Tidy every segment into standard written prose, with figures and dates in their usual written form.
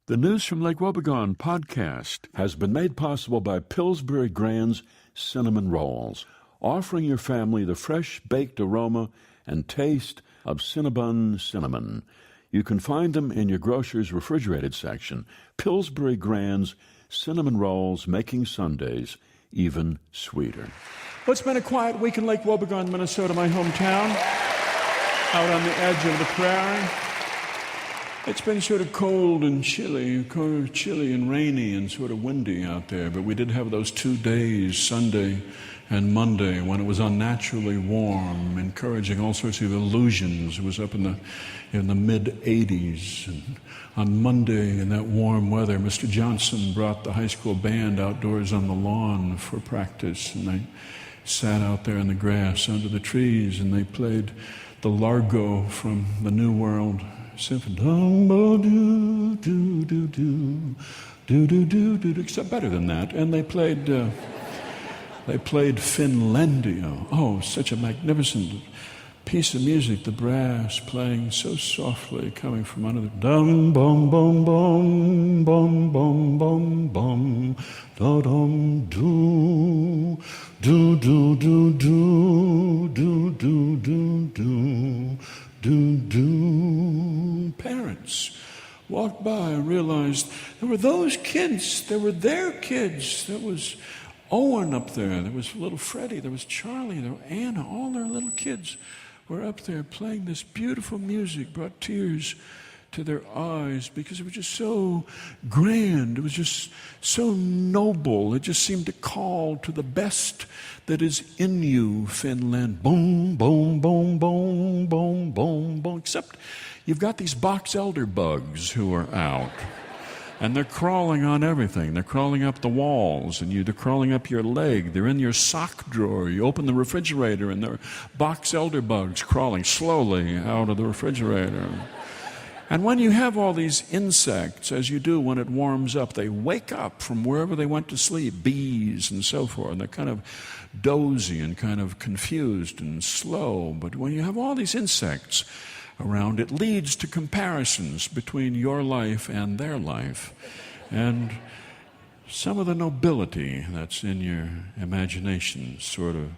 The News from Lake Wobegon podcast has been made possible by Pillsbury Grand's Cinnamon Rolls, offering your family the fresh baked aroma and taste of Cinnabon cinnamon. You can find them in your grocer's refrigerated section. Pillsbury Grand's Cinnamon Rolls, making Sundays even sweeter. Well, it's been a quiet week in Lake Wobegon, Minnesota, my hometown, out on the edge of the prairie. It's been sort of cold and chilly and rainy and sort of windy out there, but we did have those 2 days, Sunday and Monday, when it was unnaturally warm, encouraging all sorts of illusions. It was up in the mid-80s. And on Monday, in that warm weather, Mr. Johnson brought the high school band outdoors on the lawn for practice, and they sat out there in the grass under the trees, and they played the Largo from the New World Symphony, except better than that. And they played Finlandia. Oh, such a magnificent piece of music. The brass playing so softly, coming from under the dum bum bum bum bum bum bum bum da dum do do do do do do do do do. Parents walked by and realized there were those kids, there were their kids. There was Owen up there, there was little Freddie, there was Charlie, there was Anna. All their little kids were up there playing this beautiful music, brought tears to their eyes because it was just so grand. It was just so noble. It just seemed to call to the best that is in you, Finland. Boom, boom, boom, boom, boom, boom, boom. Except you've got these box elder bugs who are out. And they're crawling on everything. They're crawling up the walls, and they're crawling up your leg. They're in your sock drawer. You open the refrigerator, and there are box elder bugs crawling slowly out of the refrigerator. And when you have all these insects, as you do when it warms up, they wake up from wherever they went to sleep, bees and so forth, and they're kind of dozy and kind of confused and slow. But when you have all these insects around, it leads to comparisons between your life and their life. And some of the nobility that's in your imagination sort of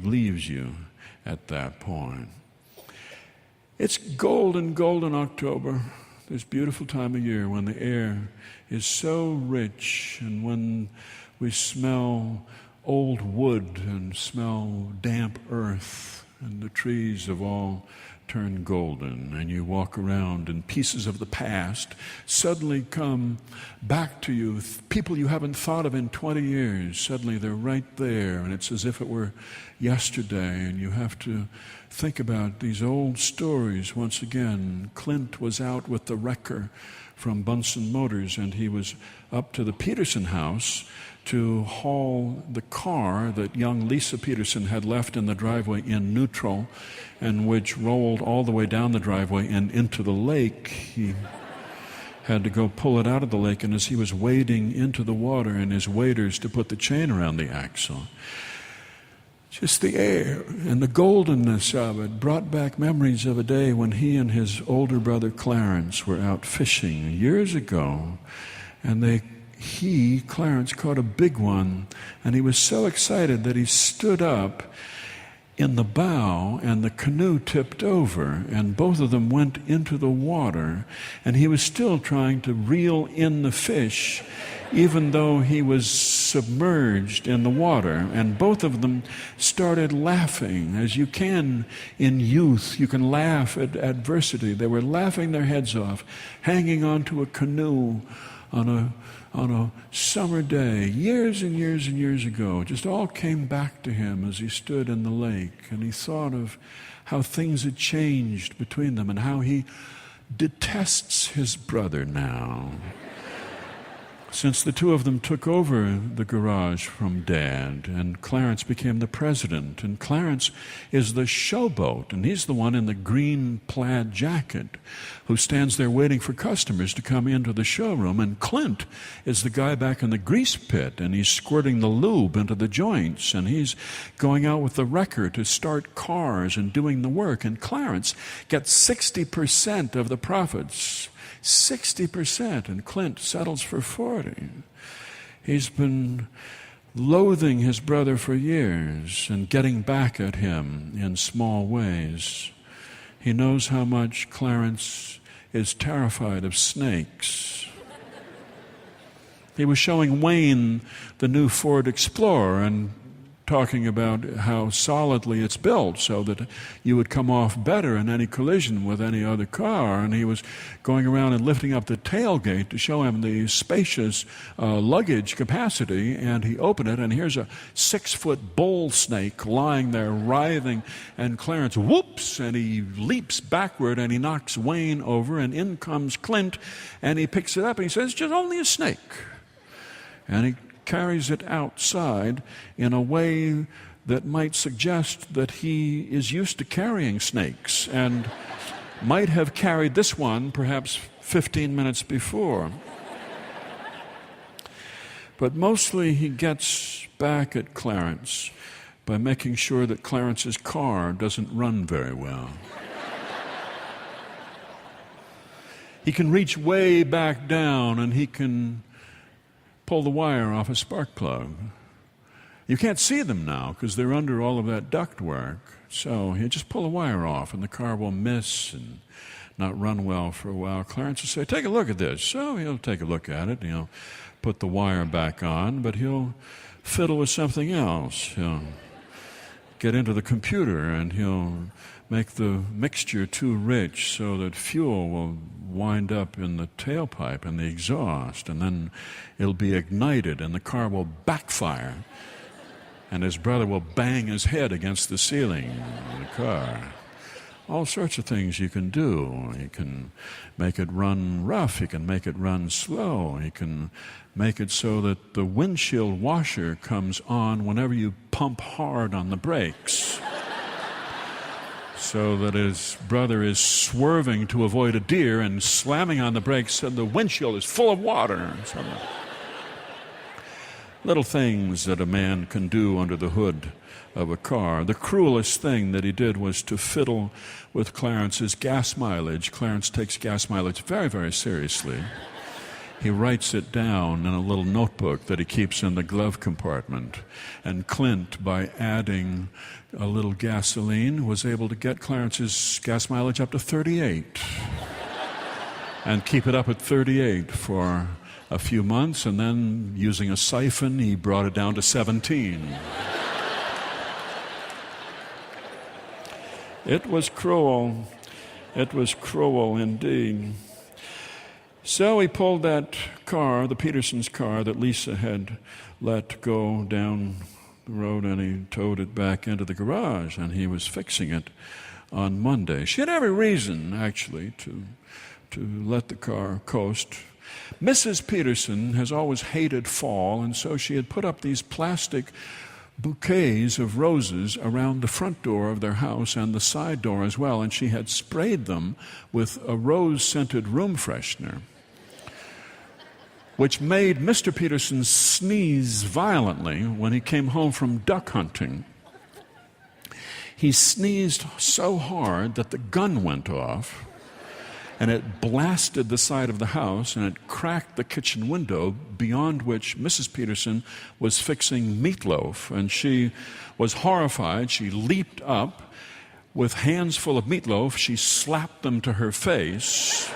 leaves you at that point. It's golden October, this beautiful time of year when the air is so rich, and when we smell old wood and smell damp earth, and the trees have all turned golden, and you walk around and pieces of the past suddenly come back to you. People you haven't thought of in 20 years, suddenly they're right there, and it's as if it were yesterday, and you have to think about these old stories once again. Clint was out with the wrecker from Bunsen Motors, and he was up to the Peterson house to haul the car that young Lisa Peterson had left in the driveway in neutral, and which rolled all the way down the driveway and into the lake. He had to go pull it out of the lake, and as he was wading into the water, and his waders to put the chain around the axle, just the air and the goldenness of it brought back memories of a day when he and his older brother Clarence were out fishing years ago, and Clarence caught a big one, and he was so excited that he stood up in the bow, and the canoe tipped over, and both of them went into the water, and he was still trying to reel in the fish, even though he was submerged in the water. And both of them started laughing, as you can in youth. You can laugh at adversity. They were laughing their heads off, hanging onto a canoe on a summer day, years and years and years ago. It just all came back to him as he stood in the lake, and he thought of how things had changed between them and how he detests his brother now. Since the two of them took over the garage from Dad, and Clarence became the president, and Clarence is the showboat, and he's the one in the green plaid jacket who stands there waiting for customers to come into the showroom, and Clint is the guy back in the grease pit, and he's squirting the lube into the joints, and he's going out with the wrecker to start cars and doing the work, and Clarence gets 60% of the profits. 60%, and Clint settles for 40. He's been loathing his brother for years and getting back at him in small ways. He knows how much Clarence is terrified of snakes. He was showing Wayne the new Ford Explorer and talking about how solidly it's built so that you would come off better in any collision with any other car. And he was going around and lifting up the tailgate to show him the spacious luggage capacity. And he opened it, and here's a 6-foot bull snake lying there writhing. And Clarence whoops, and he leaps backward, and he knocks Wayne over, and in comes Clint, and he picks it up, and he says, "It's just only a snake." And he carries it outside in a way that might suggest that he is used to carrying snakes and might have carried this one perhaps 15 minutes before. But mostly he gets back at Clarence by making sure that Clarence's car doesn't run very well. He can reach way back down, and he can pull the wire off a spark plug. You can't see them now because they're under all of that ductwork. So he'll just pull the wire off, and the car will miss and not run well for a while. Clarence will say, "Take a look at this." So he'll take a look at it, and he'll put the wire back on, but he'll fiddle with something else. He'll get into the computer, and he'll make the mixture too rich so that fuel will wind up in the tailpipe and the exhaust, and then it'll be ignited, and the car will backfire, and his brother will bang his head against the ceiling of the car. All sorts of things you can do. You can make it run rough. You can make it run slow. You can make it so that the windshield washer comes on whenever you pump hard on the brakes, so that his brother is swerving to avoid a deer and slamming on the brakes, and the windshield is full of water. So little things that a man can do under the hood of a car. The cruelest thing that he did was to fiddle with Clarence's gas mileage. Clarence takes gas mileage very, very seriously. He writes it down in a little notebook that he keeps in the glove compartment. And Clint, by adding a little gasoline, was able to get Clarence's gas mileage up to 38 and keep it up at 38 for a few months, and then using a siphon he brought it down to 17. It was cruel. It was cruel indeed. So he pulled that car, the Petersons' car that Lisa had let go down the road, and he towed it back into the garage, and he was fixing it on Monday. She had every reason, actually, to let the car coast. Mrs. Peterson has always hated fall, and so she had put up these plastic bouquets of roses around the front door of their house and the side door as well, and she had sprayed them with a rose-scented room freshener, which made Mr. Peterson sneeze violently when he came home from duck hunting. He sneezed so hard that the gun went off, and it blasted the side of the house, and it cracked the kitchen window beyond which Mrs. Peterson was fixing meatloaf. And she was horrified. She leaped up with hands full of meatloaf. She slapped them to her face,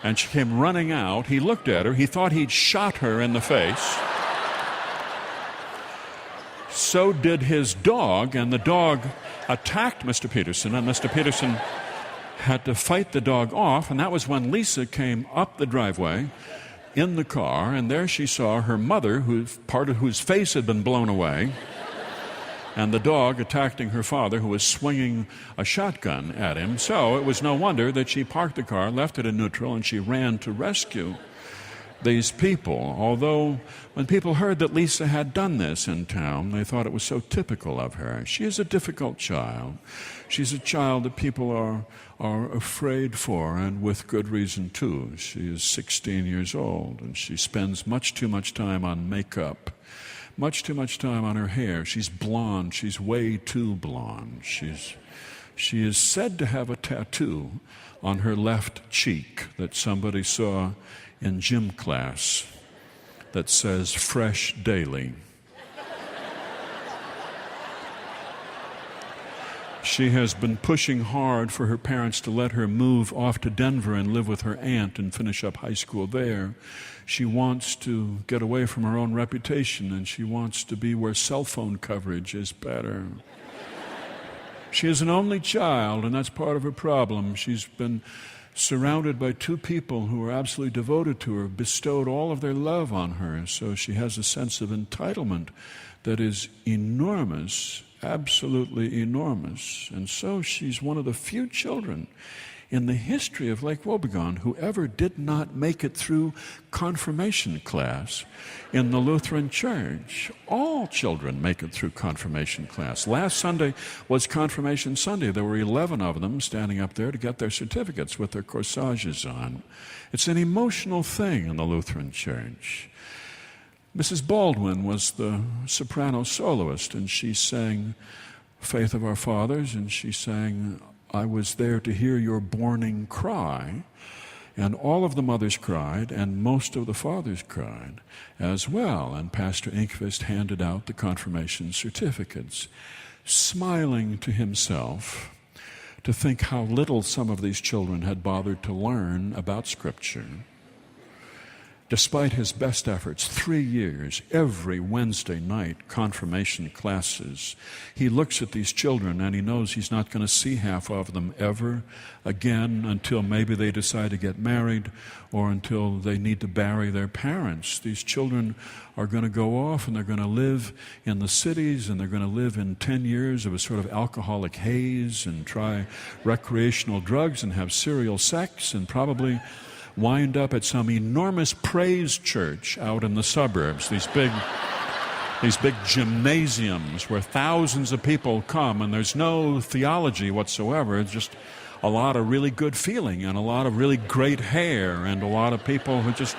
and she came running out. He looked at her. He thought he'd shot her in the face. So did his dog, and the dog attacked Mr. Peterson, and Mr. Peterson had to fight the dog off, and that was when Lisa came up the driveway in the car, and there she saw her mother, part of whose face had been blown away, and the dog attacking her father, who was swinging a shotgun at him. So it was no wonder that she parked the car, left it in neutral, and she ran to rescue these people. Although when people heard that Lisa had done this in town, they thought it was so typical of her. She is a difficult child. She's a child that people are afraid for, and with good reason too. She is 16 years old, and she spends much too much time on makeup, much too much time on her hair. She's blonde. She's way too blonde. She's She is said to have a tattoo on her left cheek that somebody saw in gym class that says "Fresh Daily." She has been pushing hard for her parents to let her move off to Denver and live with her aunt and finish up high school there. She wants to get away from her own reputation, and she wants to be where cell phone coverage is better. She is an only child, and that's part of her problem. She's been surrounded by two people who are absolutely devoted to her, bestowed all of their love on her, so she has a sense of entitlement that is enormous, absolutely enormous. And so she's one of the few children in the history of Lake Wobegon who ever did not make it through confirmation class in the Lutheran Church. All children make it through confirmation class. Last Sunday was Confirmation Sunday. There were 11 of them standing up there to get their certificates with their corsages on. It's an emotional thing in the Lutheran Church. Mrs. Baldwin was the soprano soloist, and she sang Faith of Our Fathers, and she sang I Was There to Hear Your Borning Cry, and all of the mothers cried, and most of the fathers cried as well, and Pastor Inkvist handed out the confirmation certificates, smiling to himself to think how little some of these children had bothered to learn about Scripture. Despite his best efforts, 3 years, every Wednesday night, confirmation classes, he looks at these children and he knows he's not going to see half of them ever again until maybe they decide to get married or until they need to bury their parents. These children are going to go off and they're going to live in the cities, and they're going to live in 10 years of a sort of alcoholic haze and try recreational drugs and have serial sex and probably wind up at some enormous praise church out in the suburbs, these big gymnasiums where thousands of people come, and there's no theology whatsoever. It's just a lot of really good feeling and a lot of really great hair and a lot of people who just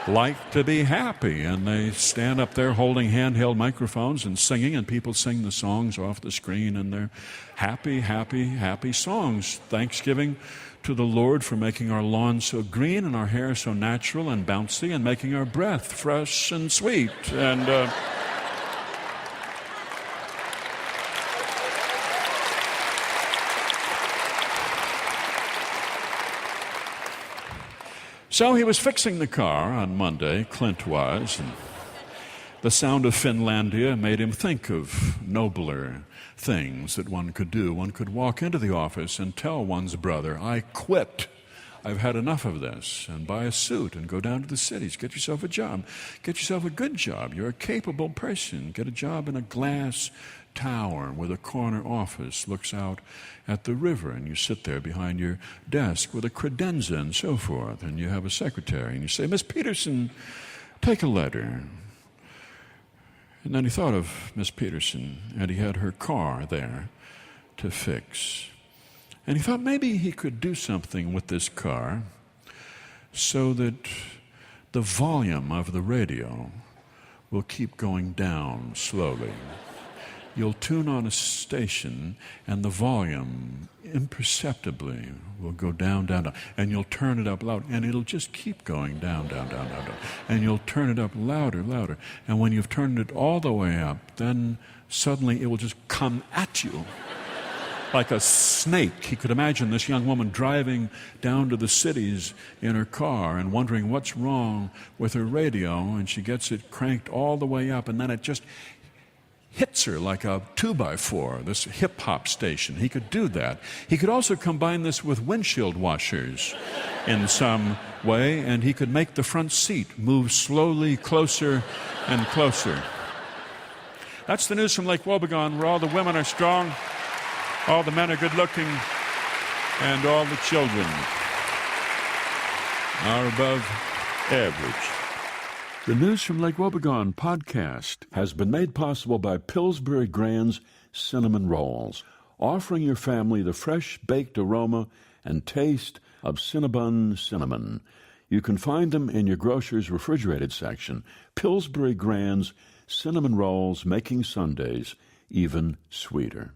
like to be happy, and they stand up there holding handheld microphones and singing, and people sing the songs off the screen, and they're happy, happy, happy songs. Thanksgiving to the Lord for making our lawn so green and our hair so natural and bouncy and making our breath fresh and sweet. And so he was fixing the car on Monday, Clint was, and the sound of Finlandia made him think of nobler things that one could do. One could walk into the office and tell one's brother, I quit. I've had enough of this, and buy a suit and go down to the cities. Get yourself a job. Get yourself a good job. You're a capable person. Get a job in a glass tower with a corner office, looks out at the river, and you sit there behind your desk with a credenza and so forth, and you have a secretary, and you say, Miss Peterson, take a letter. And then he thought of Miss Peterson, and he had her car there to fix. And he thought maybe he could do something with this car so that the volume of the radio will keep going down slowly. You'll tune on a station, and the volume imperceptibly will go down, down, down. And you'll turn it up loud, and it'll just keep going down, down, down, down, down. And you'll turn it up louder, louder. And when you've turned it all the way up, then suddenly it will just come at you like a snake. He could imagine this young woman driving down to the cities in her car and wondering what's wrong with her radio, and she gets it cranked all the way up, and then it just hits her like a 2x4, this hip-hop station. He could do that. He could also combine this with windshield washers in some way, and he could make the front seat move slowly closer and closer. That's the news from Lake Wobegon, where all the women are strong, all the men are good-looking, and all the children are above average. The News from Lake Wobegon podcast has been made possible by Pillsbury Grand's Cinnamon Rolls, offering your family the fresh baked aroma and taste of Cinnabon cinnamon. You can find them in your grocer's refrigerated section. Pillsbury Grand's Cinnamon Rolls, making Sundays even sweeter.